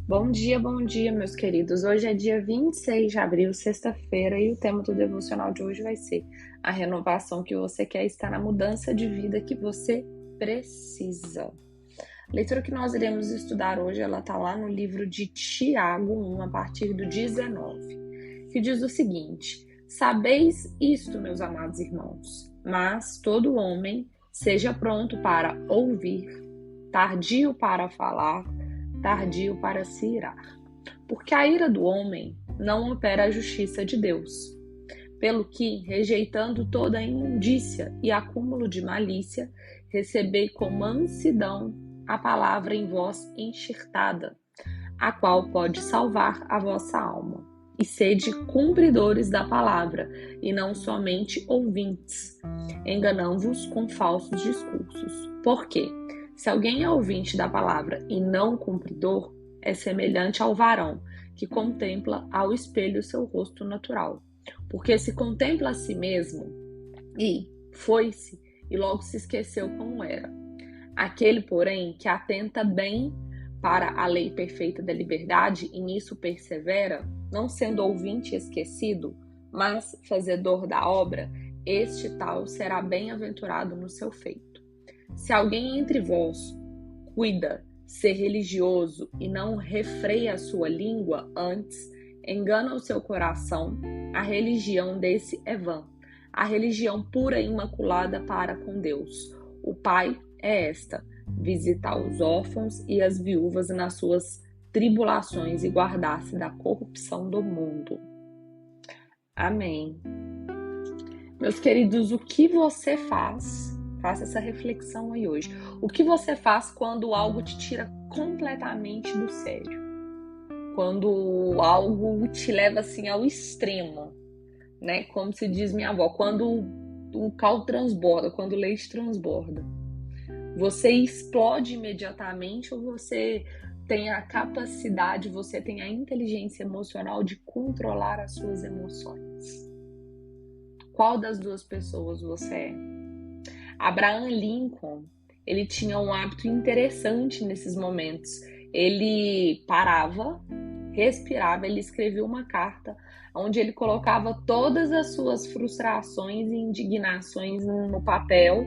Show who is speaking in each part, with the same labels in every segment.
Speaker 1: Bom dia, meus queridos. Hoje é dia 26 de abril, sexta-feira, e o tema do devocional de hoje vai ser a renovação que você quer está na mudança de vida que você precisa. A leitura que nós iremos estudar hoje, ela está lá no livro de Tiago 1, a partir do 19, que diz o seguinte: Sabeis isto, meus amados irmãos, mas todo homem seja pronto para ouvir, tardio para falar, tardio para se irar. Porque a ira do homem não opera a justiça de Deus. Pelo que, rejeitando toda a imundícia e acúmulo de malícia, recebei com mansidão a palavra em vós enxertada, a qual pode salvar a vossa alma. E sede cumpridores da palavra, e não somente ouvintes, enganando-vos com falsos discursos. Por quê? Se alguém é ouvinte da palavra e não cumpridor, é semelhante ao varão que contempla ao espelho seu rosto natural. Porque se contempla a si mesmo e foi-se e logo se esqueceu como era. Aquele, porém, que atenta bem para a lei perfeita da liberdade e nisso persevera, não sendo ouvinte esquecido, mas fazedor da obra, este tal será bem-aventurado no seu feito. Se alguém entre vós cuida ser religioso e não refreia a sua língua, antes engana o seu coração, a religião desse é vã. A religião pura e imaculada para com Deus. O Pai é esta: visitar os órfãos e as viúvas nas suas tribulações e guardar-se da corrupção do mundo. Amém. Meus queridos, o que você faz? Faça essa reflexão aí hoje. O que você faz quando algo te tira completamente do sério? Quando algo te leva assim ao extremo, né? Como se diz minha avó, quando o caldo transborda, quando o leite transborda. Você explode imediatamente ou você tem a capacidade, você tem a inteligência emocional de controlar as suas emoções? Qual das duas pessoas você é? Abraham Lincoln, ele tinha um hábito interessante nesses momentos. Ele parava, respirava, ele escrevia uma carta onde ele colocava todas as suas frustrações e indignações no papel,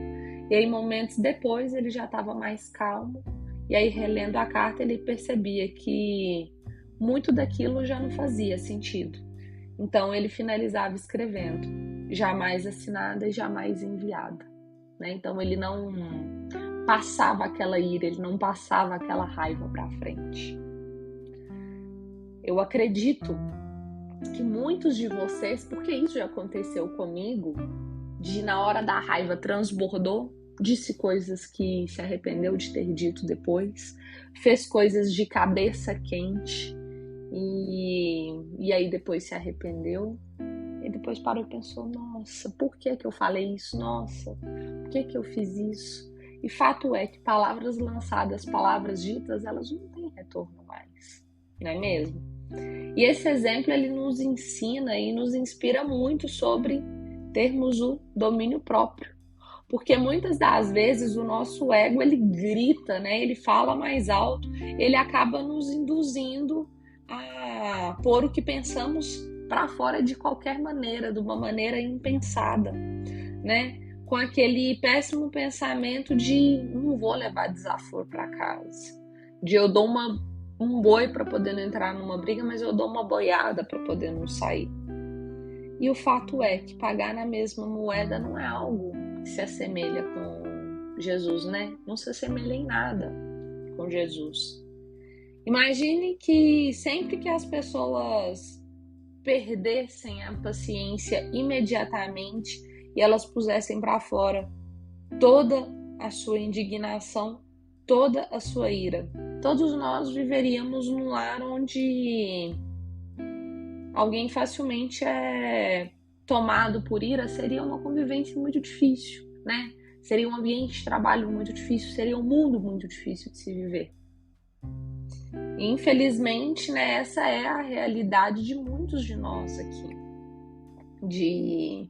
Speaker 1: e aí momentos depois ele já estava mais calmo, e aí relendo a carta ele percebia que muito daquilo já não fazia sentido. Então ele finalizava escrevendo: jamais assinada e jamais enviada. Então ele não passava aquela ira, ele não passava aquela raiva para frente. Eu acredito que muitos de vocês, porque isso já aconteceu comigo, de na hora da raiva transbordou, disse coisas que se arrependeu de ter dito depois, fez coisas de cabeça quente e aí depois se arrependeu. E depois parou e pensou: nossa, por que eu falei isso? Nossa, por que eu fiz isso? E fato é que palavras lançadas, palavras ditas, elas não têm retorno mais, não é mesmo? E esse exemplo, ele nos ensina e nos inspira muito sobre termos o domínio próprio. Porque muitas das vezes o nosso ego, ele grita, né? Ele fala mais alto, ele acaba nos induzindo a pôr o que pensamos para fora de qualquer maneira, de uma maneira impensada, né? Com aquele péssimo pensamento de não vou levar desaforo para casa, de eu dou um boi para poder não entrar numa briga, mas eu dou uma boiada para poder não sair. E o fato é que pagar na mesma moeda não é algo que se assemelha com Jesus, né? Não se assemelha em nada com Jesus. Imagine que sempre que as pessoas perdessem a paciência imediatamente e elas pusessem para fora toda a sua indignação, toda a sua ira, todos nós viveríamos num lar onde alguém facilmente é tomado por ira. Seria uma convivência muito difícil, né? Seria um ambiente de trabalho muito difícil, seria um mundo muito difícil de se viver. Infelizmente, né, essa é a realidade de muitos de nós aqui, de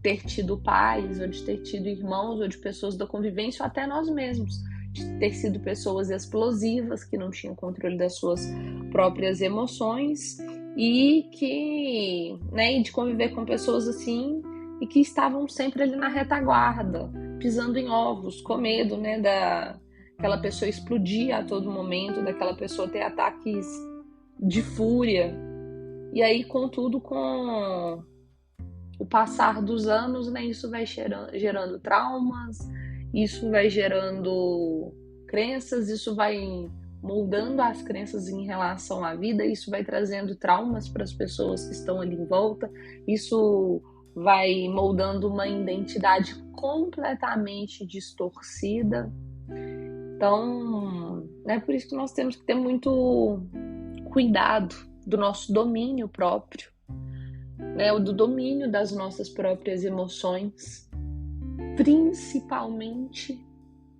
Speaker 1: ter tido pais, ou de ter tido irmãos, ou de pessoas da convivência, ou até nós mesmos, de ter sido pessoas explosivas, que não tinham controle das suas próprias emoções e que, né, e de conviver com pessoas assim e que estavam sempre ali na retaguarda, pisando em ovos, com medo, né, daquela pessoa explodir a todo momento, daquela pessoa ter ataques de fúria. E aí, contudo, com o passar dos anos, né, isso vai gerando traumas, isso vai gerando crenças, isso vai moldando as crenças em relação à vida, isso vai trazendo traumas para as pessoas que estão ali em volta, isso vai moldando uma identidade completamente distorcida. Então, é por isso que nós temos que ter muito cuidado do nosso domínio próprio, né, do domínio das nossas próprias emoções, principalmente,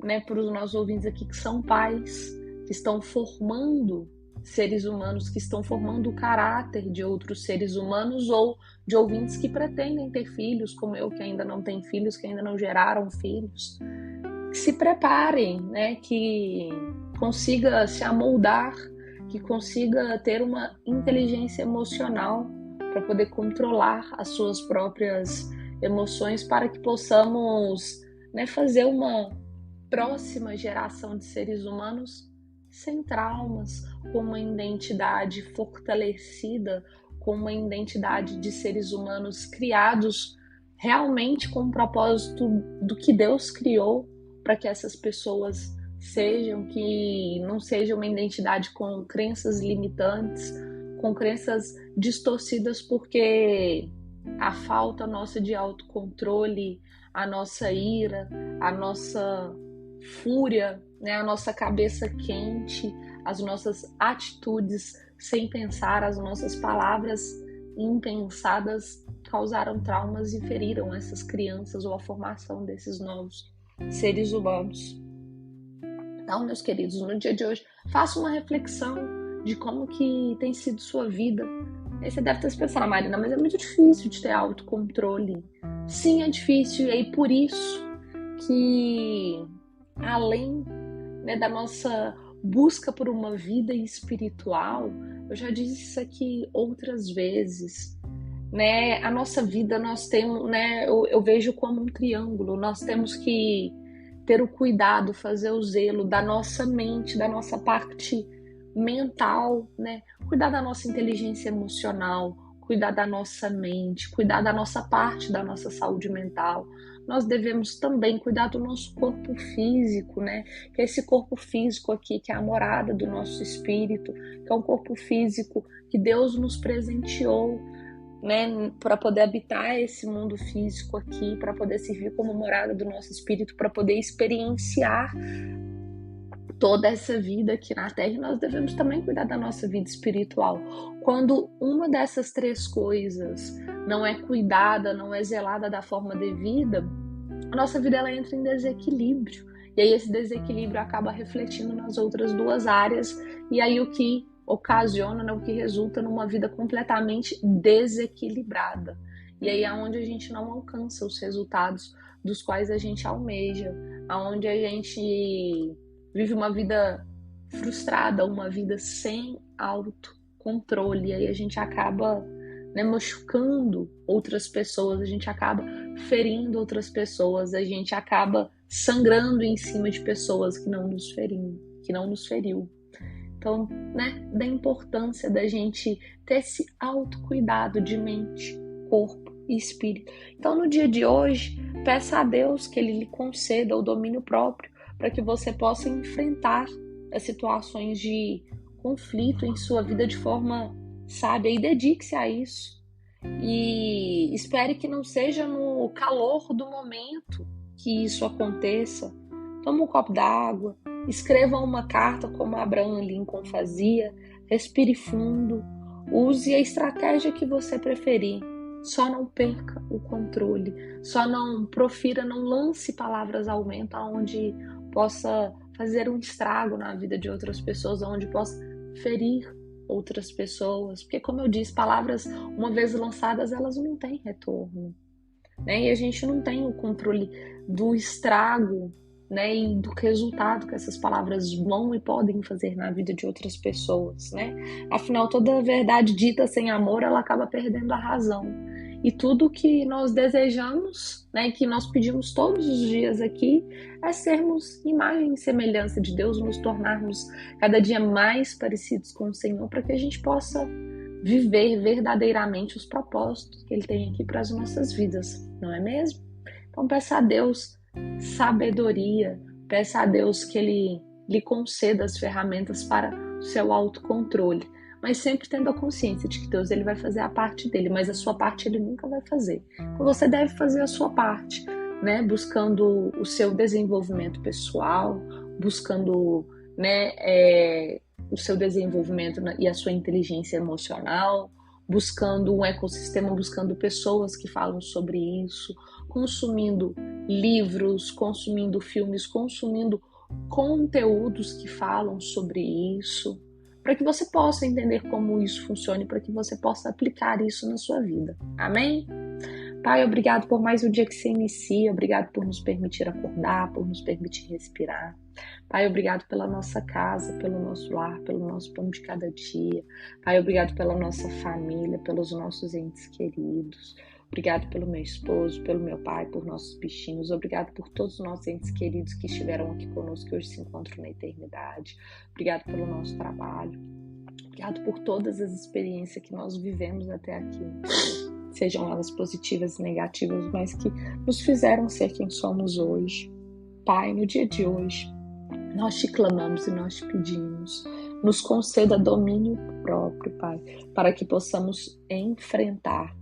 Speaker 1: né, para os nossos ouvintes aqui que são pais, que estão formando seres humanos, que estão formando o caráter de outros seres humanos, ou de ouvintes que pretendem ter filhos, como eu, que ainda não tenho filhos, que ainda não geraram filhos. Que se preparem, né, que consiga se amoldar, que consiga ter uma inteligência emocional para poder controlar as suas próprias emoções, para que possamos, né, fazer uma próxima geração de seres humanos sem traumas, com uma identidade fortalecida, com uma identidade de seres humanos criados realmente com o propósito do que Deus criou para que essas pessoas sejam, que não seja uma identidade com crenças limitantes, com crenças distorcidas, porque a falta nossa de autocontrole, a nossa ira, a nossa fúria, né, a nossa cabeça quente, as nossas atitudes sem pensar, as nossas palavras impensadas causaram traumas e feriram essas crianças ou a formação desses novos seres humanos. Então, meus queridos, no dia de hoje, faça uma reflexão de como que tem sido sua vida. Aí você deve estar se pensando, Marina, mas é muito difícil de ter autocontrole. Sim, é difícil, e aí por isso que, além, né, da nossa busca por uma vida espiritual, eu já disse isso aqui outras vezes, né? A nossa vida, nós temos, né, eu vejo como um triângulo. Nós temos que ter o cuidado, fazer o zelo da nossa mente, da nossa parte mental, né? Cuidar da nossa inteligência emocional, cuidar da nossa mente, cuidar da nossa parte da nossa saúde mental. Nós devemos também cuidar do nosso corpo físico, né? Que é esse corpo físico aqui, que é a morada do nosso espírito, que é um corpo físico que Deus nos presenteou, né, para poder habitar esse mundo físico aqui, para poder servir como morada do nosso espírito, para poder experienciar toda essa vida aqui na Terra. E nós devemos também cuidar da nossa vida espiritual. Quando uma dessas três coisas não é cuidada, não é zelada da forma devida, a nossa vida ela entra em desequilíbrio. E aí esse desequilíbrio acaba refletindo nas outras duas áreas, e aí o que ocasiona, né, o que resulta numa vida completamente desequilibrada. E aí é onde a gente não alcança os resultados dos quais a gente almeja, aonde a gente vive uma vida frustrada, uma vida sem autocontrole. E aí a gente acaba, né, machucando outras pessoas, a gente acaba ferindo outras pessoas, a gente acaba sangrando em cima de pessoas que não nos feriu. Então, né, da importância da gente ter esse autocuidado de mente, corpo e espírito. Então, no dia de hoje, peça a Deus que Ele lhe conceda o domínio próprio para que você possa enfrentar as situações de conflito em sua vida de forma sábia, e dedique-se a isso. E espere que não seja no calor do momento que isso aconteça. Tome um copo d'água, escreva uma carta como Abraham Lincoln fazia, respire fundo, use a estratégia que você preferir. Só não perca o controle, só não profira, não lance palavras ao vento aonde possa fazer um estrago na vida de outras pessoas, aonde possa ferir outras pessoas, porque, como eu disse, palavras uma vez lançadas, elas não têm retorno, né? E a gente não tem o controle do estrago, né, e do resultado que essas palavras vão e podem fazer na vida de outras pessoas, né? Afinal, toda verdade dita sem amor, ela acaba perdendo a razão. E tudo que nós desejamos, né, que nós pedimos todos os dias aqui, é sermos imagem e semelhança de Deus, nos tornarmos cada dia mais parecidos com o Senhor, para que a gente possa viver verdadeiramente os propósitos que Ele tem aqui para as nossas vidas, não é mesmo? Então peça a Deus sabedoria, peça a Deus que Ele lhe conceda as ferramentas para o seu autocontrole, mas sempre tendo a consciência de que Deus ele vai fazer a parte dele, mas a sua parte ele nunca vai fazer. Então você deve fazer a sua parte, né? Buscando o seu desenvolvimento pessoal, buscando, né, o seu desenvolvimento e a sua inteligência emocional, buscando um ecossistema, buscando pessoas que falam sobre isso, consumindo livros, consumindo filmes, consumindo conteúdos que falam sobre isso, para que você possa entender como isso funciona e para que você possa aplicar isso na sua vida. Amém? Pai, obrigado por mais um dia que se inicia, obrigado por nos permitir acordar, por nos permitir respirar. Pai, obrigado pela nossa casa, pelo nosso lar, pelo nosso pão de cada dia. Pai, obrigado pela nossa família, pelos nossos entes queridos. Obrigado pelo meu esposo, pelo meu pai, por nossos bichinhos. Obrigado por todos os nossos entes queridos que estiveram aqui conosco, que hoje se encontram na eternidade. Obrigado pelo nosso trabalho. Obrigado por todas as experiências que nós vivemos até aqui. Sejam elas positivas e negativas, mas que nos fizeram ser quem somos hoje. Pai, no dia de hoje, nós te clamamos e nós te pedimos. Nos conceda domínio próprio, Pai, para que possamos enfrentar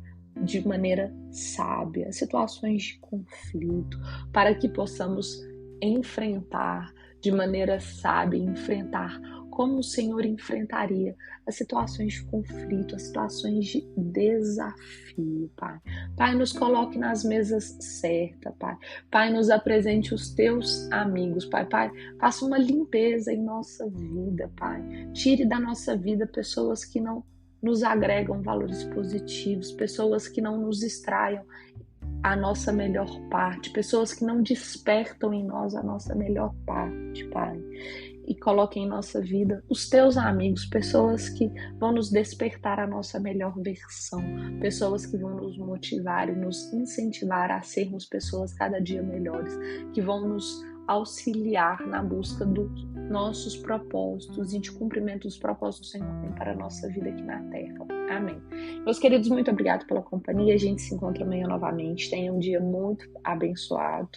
Speaker 1: de maneira sábia situações de conflito, para que possamos enfrentar de maneira sábia, enfrentar como o Senhor enfrentaria as situações de conflito, as situações de desafio, Pai. Pai, nos coloque nas mesas certas, Pai. Pai, nos apresente os teus amigos, Pai. Pai, faça uma limpeza em nossa vida, Pai. Tire da nossa vida pessoas que não nos agregam valores positivos, pessoas que não nos extraiam a nossa melhor parte, pessoas que não despertam em nós a nossa melhor parte, Pai. E coloque em nossa vida os teus amigos, pessoas que vão nos despertar a nossa melhor versão, pessoas que vão nos motivar e nos incentivar a sermos pessoas cada dia melhores, que vão nos auxiliar na busca dos nossos propósitos e de cumprimento dos propósitos que o Senhor tem para a nossa vida aqui na Terra. Amém. Meus queridos, muito obrigado pela companhia. A gente se encontra amanhã novamente. Tenham um dia muito abençoado.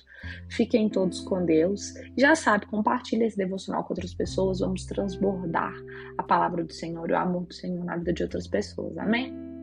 Speaker 1: Fiquem todos com Deus. Já sabe, compartilhe esse devocional com outras pessoas. Vamos transbordar a palavra do Senhor e o amor do Senhor na vida de outras pessoas. Amém?